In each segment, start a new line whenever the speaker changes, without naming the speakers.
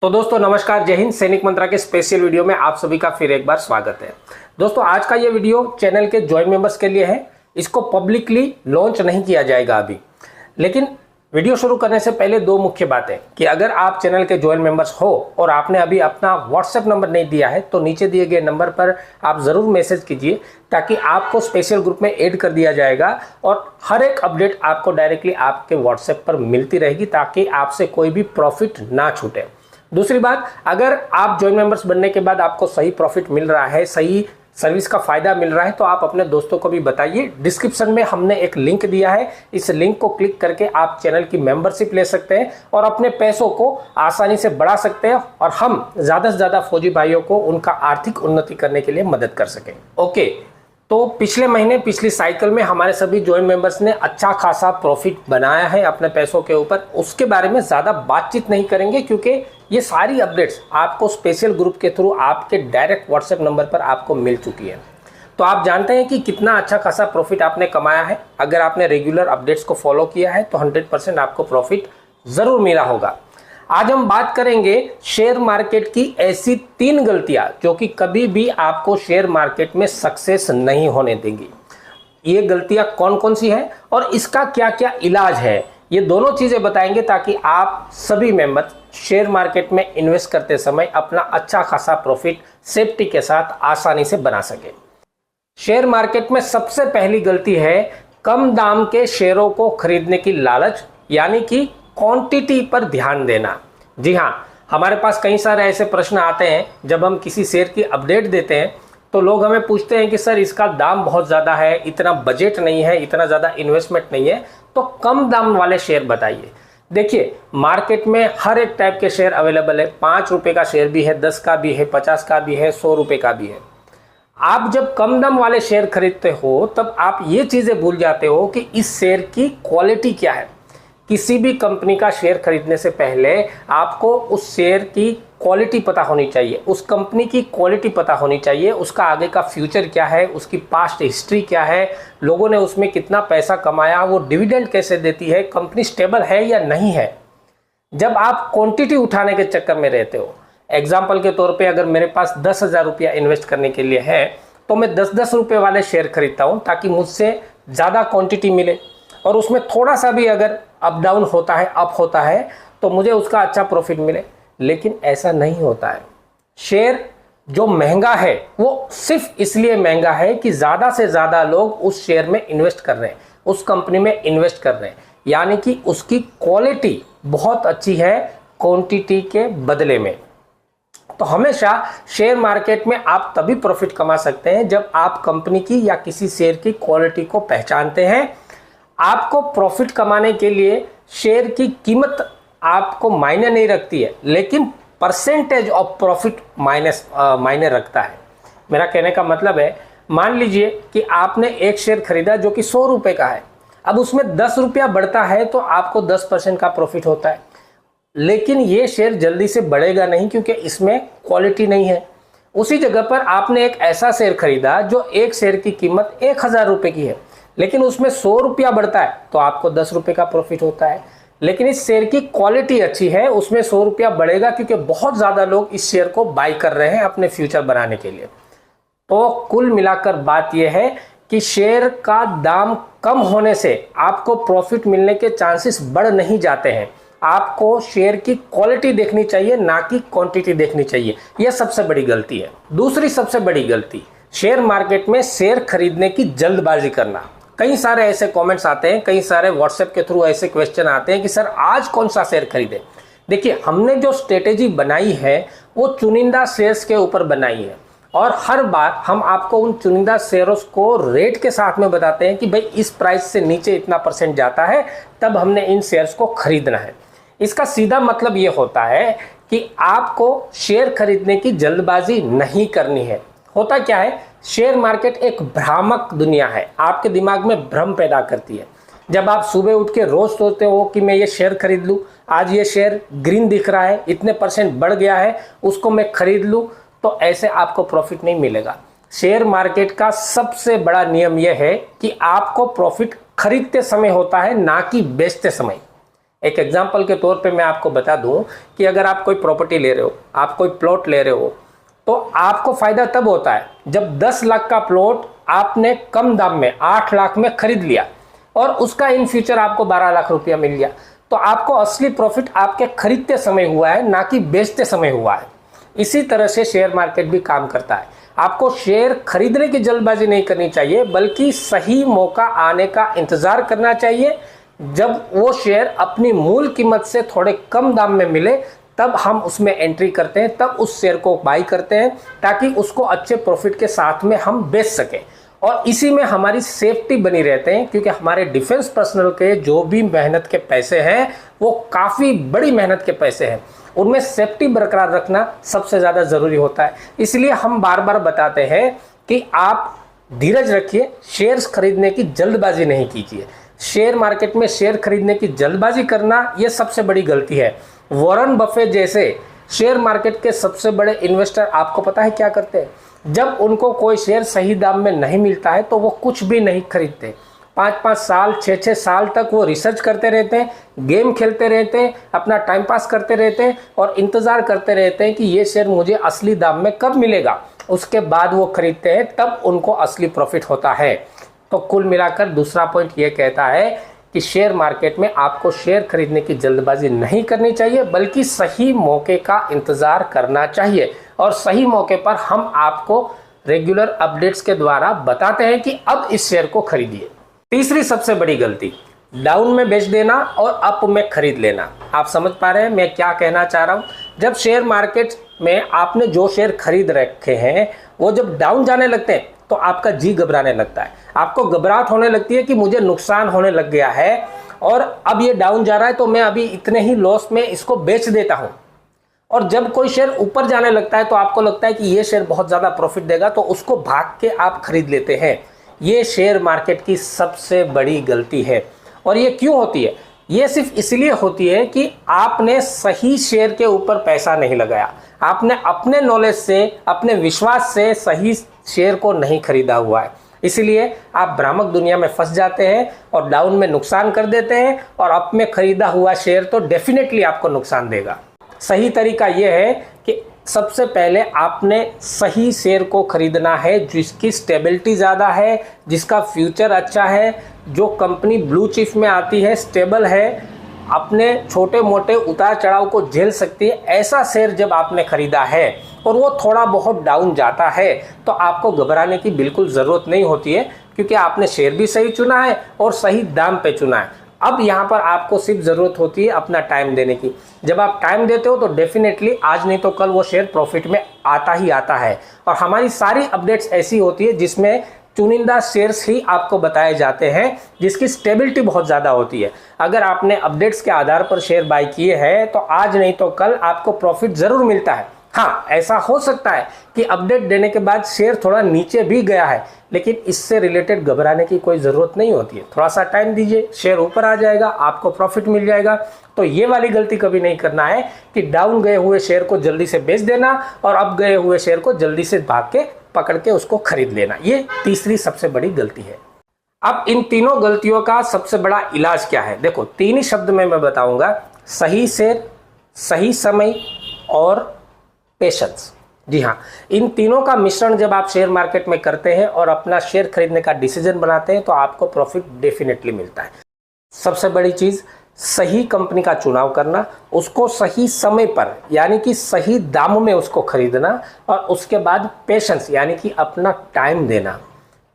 तो दोस्तों नमस्कार, जय हिंद। सैनिक मंत्रा के स्पेशल वीडियो में आप सभी का फिर एक बार स्वागत है। दोस्तों आज का ये वीडियो चैनल के ज्वाइंट मेंबर्स के लिए है। इसको पब्लिकली लॉन्च नहीं किया जाएगा अभी, लेकिन वीडियो शुरू करने से पहले दो मुख्य बातें कि अगर आप चैनल के ज्वाइंट मेंबर्स हो और आपने अभी अपना व्हाट्सएप नंबर नहीं दिया है तो नीचे दिए गए नंबर पर आप ज़रूर मैसेज कीजिए, ताकि आपको स्पेशल ग्रुप में ऐड कर दिया जाएगा और हर एक अपडेट आपको डायरेक्टली आपके व्हाट्सएप पर मिलती रहेगी, ताकि आपसे कोई भी प्रॉफिट ना छूटे। दूसरी बात, अगर आप ज्वाइंट मेंबर्स बनने के बाद आपको सही प्रॉफिट मिल रहा है, सही सर्विस का फायदा मिल रहा है, तो आप अपने दोस्तों को भी बताइए। डिस्क्रिप्शन में हमने एक लिंक दिया है, इस लिंक को क्लिक करके आप चैनल की मेंबरशिप ले सकते हैं और अपने पैसों को आसानी से बढ़ा सकते हैं और हम ज़्यादा से ज़्यादा फौजी भाइयों को उनका आर्थिक उन्नति करने के लिए मदद कर सकें। ओके, तो पिछले महीने पिछली साइकिल में हमारे सभी ज्वाइंट मेंबर्स ने अच्छा खासा प्रॉफिट बनाया है अपने पैसों के ऊपर। उसके बारे में ज़्यादा बातचीत नहीं करेंगे, क्योंकि ये सारी अपडेट्स आपको स्पेशल ग्रुप के थ्रू आपके डायरेक्ट व्हाट्सएप नंबर पर आपको मिल चुकी है। तो आप जानते हैं कि कितना अच्छा खासा प्रॉफिट आपने कमाया है। अगर आपने रेगुलर अपडेट्स को फॉलो किया है तो 100% आपको प्रॉफिट ज़रूर मिला होगा। आज हम बात करेंगे शेयर मार्केट की ऐसी 3 गलतियां जो कि कभी भी आपको शेयर मार्केट में सक्सेस नहीं होने देंगी। ये गलतियां कौन कौन सी हैं और इसका क्या क्या इलाज है, ये दोनों चीजें बताएंगे, ताकि आप सभी मेंबर शेयर मार्केट में इन्वेस्ट करते समय अपना अच्छा खासा प्रॉफिट सेफ्टी के साथ आसानी से बना सके। शेयर मार्केट में सबसे पहली गलती है कम दाम के शेयरों को खरीदने की लालच, यानी कि क्वांटिटी पर ध्यान देना। जी हाँ, हमारे पास कई सारे ऐसे प्रश्न आते हैं जब हम किसी शेयर की अपडेट देते हैं तो लोग हमें पूछते हैं कि सर इसका दाम बहुत ज़्यादा है, इतना बजट नहीं है, इतना ज़्यादा इन्वेस्टमेंट नहीं है, तो कम दाम वाले शेयर बताइए। देखिए, मार्केट में हर एक टाइप के शेयर अवेलेबल है। 5 रुपये का शेयर भी है, 10 का भी है, 50 का भी है, 100 रुपये का भी है। आप जब कम दाम वाले शेयर खरीदते हो तब आप ये चीज़ें भूल जाते हो कि इस शेयर की क्वालिटी क्या है। किसी भी कंपनी का शेयर खरीदने से पहले आपको उस शेयर की क्वालिटी पता होनी चाहिए, उस कंपनी की क्वालिटी पता होनी चाहिए, उसका आगे का फ्यूचर क्या है, उसकी पास्ट हिस्ट्री क्या है, लोगों ने उसमें कितना पैसा कमाया, वो डिविडेंड कैसे देती है, कंपनी स्टेबल है या नहीं है। जब आप क्वांटिटी उठाने के चक्कर में रहते हो, एग्जाम्पल के तौर पे अगर मेरे पास 10,000 रुपया इन्वेस्ट करने के लिए है तो मैं 10-10 रुपये वाले शेयर खरीदता हूँ, ताकि मुझसे ज़्यादा क्वांटिटी मिले और उसमें थोड़ा सा भी अगर अप डाउन होता है, अप होता है, तो मुझे उसका अच्छा प्रॉफिट मिले। लेकिन ऐसा नहीं होता है। शेयर जो महंगा है वो सिर्फ इसलिए महंगा है कि ज़्यादा से ज़्यादा लोग उस शेयर में इन्वेस्ट कर रहे हैं, उस कंपनी में इन्वेस्ट कर रहे हैं, यानी कि उसकी क्वालिटी बहुत अच्छी है क्वांटिटी के बदले में। तो हमेशा शेयर मार्केट में आप तभी प्रॉफिट कमा सकते हैं जब आप कंपनी की या किसी शेयर की क्वालिटी को पहचानते हैं। आपको प्रॉफिट कमाने के लिए शेयर की कीमत आपको मायने नहीं रखती है, लेकिन परसेंटेज ऑफ प्रॉफिट मायने रखता है। मेरा कहने का मतलब है, मान लीजिए कि आपने एक शेयर खरीदा जो कि 100 रुपये का है, अब उसमें 10 रुपया बढ़ता है तो आपको 10% का प्रॉफिट होता है। लेकिन ये शेयर जल्दी से बढ़ेगा नहीं, क्योंकि इसमें क्वालिटी नहीं है। उसी जगह पर आपने एक ऐसा शेयर खरीदा जो एक शेयर की कीमत 1,000 रुपये की है, लेकिन उसमें 100 रुपया बढ़ता है तो आपको 10 रुपये का प्रॉफिट होता है। लेकिन इस शेयर की क्वालिटी अच्छी है, उसमें 100 रुपया बढ़ेगा, क्योंकि बहुत ज़्यादा लोग इस शेयर को बाय कर रहे हैं अपने फ्यूचर बनाने के लिए। तो कुल मिलाकर बात यह है कि शेयर का दाम कम होने से आपको प्रॉफिट मिलने के चांसेस बढ़ नहीं जाते हैं। आपको शेयर की क्वालिटी देखनी चाहिए, ना कि क्वांटिटी देखनी चाहिए। यह सबसे बड़ी गलती है। दूसरी सबसे बड़ी गलती, शेयर मार्केट में शेयर खरीदने की जल्दबाजी करना। कई सारे ऐसे कमेंट्स आते हैं, कई सारे व्हाट्सएप के थ्रू ऐसे क्वेश्चन आते हैं कि सर आज कौन सा शेयर खरीदें। देखिए, हमने जो स्ट्रेटेजी बनाई है वो चुनिंदा शेयर्स के ऊपर बनाई है, और हर बार हम आपको उन चुनिंदा शेयर्स को रेट के साथ में बताते हैं कि भाई इस प्राइस से नीचे इतना % जाता है तब हमने इन शेयर्स को खरीदना है। इसका सीधा मतलब ये होता है कि आपको शेयर खरीदने की जल्दबाजी नहीं करनी है। होता क्या है, शेयर मार्केट एक भ्रामक दुनिया है, आपके दिमाग में भ्रम पैदा करती है। जब आप सुबह उठ के रोज सोचते हो कि मैं ये शेयर खरीद लूँ, आज ये शेयर ग्रीन दिख रहा है, इतने % बढ़ गया है, उसको मैं खरीद लूँ, तो ऐसे आपको प्रॉफिट नहीं मिलेगा। शेयर मार्केट का सबसे बड़ा नियम यह है कि आपको प्रॉफिट खरीदते समय होता है, ना कि बेचते समय। एक एग्जाम्पल के तौर पे मैं आपको बता दूं कि अगर आप कोई प्रॉपर्टी ले रहे हो, आप कोई प्लॉट ले रहे हो, तो आपको फायदा तब होता है जब 10 लाख का प्लॉट आपने कम दाम में 8 लाख में खरीद लिया और उसका इन फ्यूचर आपको 12 लाख रुपया मिल गया। तो आपको असली प्रॉफिट आपके खरीदते समय हुआ है, ना कि बेचते समय हुआ है। इसी तरह से शेयर मार्केट भी काम करता है। आपको शेयर खरीदने की जल्दबाजी नहीं करनी चाहिए, बल्कि सही मौका आने का इंतजार करना चाहिए। जब वो शेयर अपनी मूल कीमत से थोड़े कम दाम में मिले तब हम उसमें एंट्री करते हैं, तब उस शेयर को बाई करते हैं, ताकि उसको अच्छे प्रॉफिट के साथ में हम बेच सकें। और इसी में हमारी सेफ्टी बनी रहते हैं, क्योंकि हमारे डिफेंस पर्सनल के जो भी मेहनत के पैसे हैं वो काफ़ी बड़ी मेहनत के पैसे हैं, उनमें सेफ्टी बरकरार रखना सबसे ज़्यादा ज़रूरी होता है। इसलिए हम बार बार बताते हैं कि आप धीरज रखिए, शेयर्स खरीदने की जल्दबाजी नहीं कीजिए। शेयर मार्केट में शेयर खरीदने की जल्दबाजी करना ये सबसे बड़ी गलती है। वॉरेन बफेट जैसे शेयर मार्केट के सबसे बड़े इन्वेस्टर आपको पता है क्या करते हैं? जब उनको कोई शेयर सही दाम में नहीं मिलता है तो वो कुछ भी नहीं खरीदते। 5-5 साल 6-6 साल तक वो रिसर्च करते रहते हैं, गेम खेलते रहते हैं, अपना टाइम पास करते रहते हैं और इंतज़ार करते रहते हैं कि ये शेयर मुझे असली दाम में कब मिलेगा। उसके बाद वो खरीदते हैं, तब उनको असली प्रॉफिट होता है। तो कुल मिलाकर दूसरा पॉइंट ये कहता है कि शेयर मार्केट में आपको शेयर खरीदने की जल्दबाजी नहीं करनी चाहिए, बल्कि सही मौके का इंतज़ार करना चाहिए। और सही मौके पर हम आपको रेगुलर अपडेट्स के द्वारा बताते हैं कि अब इस शेयर को खरीदिए। तीसरी सबसे बड़ी गलती, डाउन में बेच देना और अप में खरीद लेना। आप समझ पा रहे हैं मैं क्या कहना चाह रहा हूँ? जब शेयर मार्केट में आपने जो शेयर खरीद रखे हैं वो जब डाउन जाने लगते हैं तो आपका जी घबराने लगता है, आपको घबराहट होने लगती है कि मुझे नुकसान होने लग गया है और अब ये डाउन जा रहा है तो मैं अभी इतने ही लॉस में इसको बेच देता हूँ। और जब कोई शेयर ऊपर जाने लगता है तो आपको लगता है कि ये शेयर बहुत ज़्यादा प्रॉफिट देगा, तो उसको भाग के आप खरीद लेते हैं। ये शेयर मार्केट की सबसे बड़ी गलती है। और ये क्यों होती है? ये सिर्फ इसलिए होती है कि आपने सही शेयर के ऊपर पैसा नहीं लगाया, आपने अपने नॉलेज से, अपने विश्वास से सही शेयर को नहीं खरीदा हुआ है। इसलिए आप भ्रामक दुनिया में फंस जाते हैं और डाउन में नुकसान कर देते हैं, और अप में खरीदा हुआ शेयर तो डेफिनेटली आपको नुकसान देगा। सही तरीका यह है कि सबसे पहले आपने सही शेयर को खरीदना है जिसकी स्टेबिलिटी ज़्यादा है, जिसका फ्यूचर अच्छा है, जो कंपनी ब्लू चिप में आती है, स्टेबल है, अपने छोटे मोटे उतार चढ़ाव को झेल सकती है। ऐसा शेयर जब आपने खरीदा है और वो थोड़ा बहुत डाउन जाता है तो आपको घबराने की बिल्कुल ज़रूरत नहीं होती है, क्योंकि आपने शेयर भी सही चुना है और सही दाम पे चुना है। अब यहाँ पर आपको सिर्फ ज़रूरत होती है अपना टाइम देने की। जब आप टाइम देते हो तो डेफिनेटली आज नहीं तो कल वो शेयर प्रॉफिट में आता ही आता है। और हमारी सारी अपडेट्स ऐसी होती है जिसमें चुनिंदा शेयर्स ही आपको बताए जाते हैं जिसकी स्टेबिलिटी बहुत ज़्यादा होती है। अगर आपने अपडेट्स के आधार पर शेयर बाय किए हैं तो आज नहीं तो कल आपको प्रॉफिट ज़रूर मिलता है। हाँ, ऐसा हो सकता है कि अपडेट देने के बाद शेयर थोड़ा नीचे भी गया है, लेकिन इससे रिलेटेड घबराने की कोई ज़रूरत नहीं होती है। थोड़ा सा टाइम दीजिए, शेयर ऊपर आ जाएगा, आपको प्रॉफिट मिल जाएगा। तो ये वाली गलती कभी नहीं करना है कि डाउन गए हुए शेयर को जल्दी से बेच देना और अप गए हुए शेयर को जल्दी से भाग के पकड़ के उसको खरीद लेना। ये तीसरी सबसे बड़ी गलती है। अब इन तीनों गलतियों का सबसे बड़ा इलाज क्या है? देखो, तीन ही शब्द में मैं बताऊंगा: सही शेयर, सही समय और पेशेंस। जी हाँ, इन तीनों का मिश्रण जब आप शेयर मार्केट में करते हैं और अपना शेयर खरीदने का डिसीजन बनाते हैं तो आपको प्रॉफिट डेफिनेटली मिलता है। सबसे बड़ी चीज़, सही कंपनी का चुनाव करना, उसको सही समय पर यानी कि सही दाम में उसको खरीदना, और उसके बाद पेशेंस यानी कि अपना टाइम देना।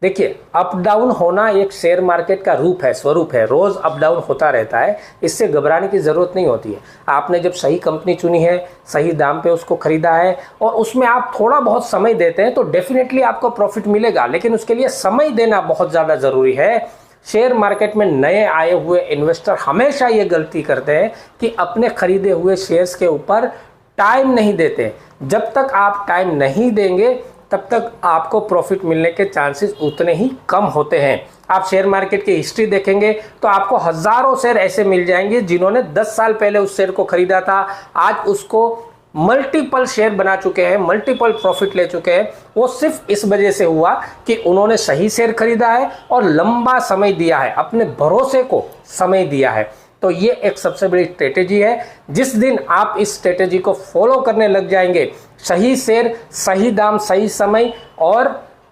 देखिए, अप डाउन होना एक शेयर मार्केट का रूप है, स्वरूप है। रोज़ अप डाउन होता रहता है, इससे घबराने की ज़रूरत नहीं होती है। आपने जब सही कंपनी चुनी है, सही दाम पे उसको ख़रीदा है और उसमें आप थोड़ा बहुत समय देते हैं तो डेफिनेटली आपको प्रॉफिट मिलेगा, लेकिन उसके लिए समय देना बहुत ज़्यादा ज़रूरी है। शेयर मार्केट में नए आए हुए इन्वेस्टर हमेशा ये गलती करते हैं कि अपने खरीदे हुए शेयर्स के ऊपर टाइम नहीं देते। जब तक आप टाइम नहीं देंगे तब तक आपको प्रॉफिट मिलने के चांसेस उतने ही कम होते हैं। आप शेयर मार्केट की हिस्ट्री देखेंगे तो आपको हज़ारों शेयर ऐसे मिल जाएंगे जिन्होंने 10 साल पहले उस शेयर को खरीदा था, आज उसको मल्टीपल शेयर बना चुके हैं, मल्टीपल प्रॉफिट ले चुके हैं। वो सिर्फ इस वजह से हुआ कि उन्होंने सही शेयर खरीदा है और लंबा समय दिया है, अपने भरोसे को समय दिया है। तो ये एक सबसे बड़ी स्ट्रेटेजी है। जिस दिन आप इस स्ट्रेटेजी को फॉलो करने लग जाएंगे, सही शेयर, सही दाम, सही समय और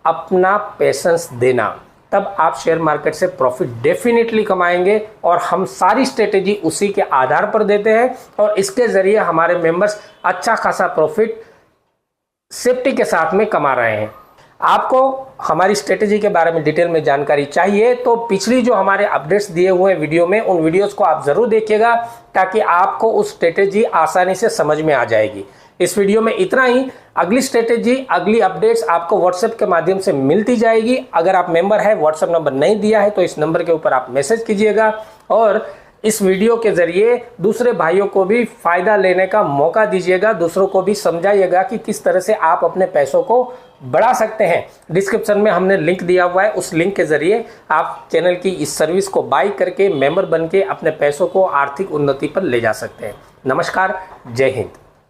अपना पेशेंस देना, तब आप शेयर मार्केट से प्रॉफिट डेफिनेटली कमाएंगे। और हम सारी स्ट्रेटेजी उसी के आधार पर देते हैं और इसके जरिए हमारे मेंबर्स अच्छा खासा प्रॉफिट सेफ्टी के साथ में कमा रहे हैं। आपको हमारी स्ट्रेटेजी के बारे में डिटेल में जानकारी चाहिए तो पिछली जो हमारे अपडेट्स दिए हुए हैं वीडियो में, उन वीडियोस को आप जरूर देखिएगा ताकि आपको उस स्ट्रेटेजी आसानी से समझ में आ जाएगी। इस वीडियो में इतना ही। अगली स्ट्रेटेजी, अगली अपडेट्स आपको व्हाट्सएप के माध्यम से मिलती जाएगी। अगर आप मेंबर हैं, व्हाट्सएप नंबर नहीं दिया है तो इस नंबर के ऊपर आप मैसेज कीजिएगा और इस वीडियो के जरिए दूसरे भाइयों को भी फायदा लेने का मौका दीजिएगा, दूसरों को भी समझाइएगा कि किस तरह से आप अपने पैसों को बढ़ा सकते हैं। डिस्क्रिप्शन में हमने लिंक दिया हुआ है, उस लिंक के जरिए आप चैनल की इस सर्विस को बाय करके मेंबर बन के अपने पैसों को आर्थिक उन्नति पर ले जा सकते हैं। नमस्कार, जय हिंद।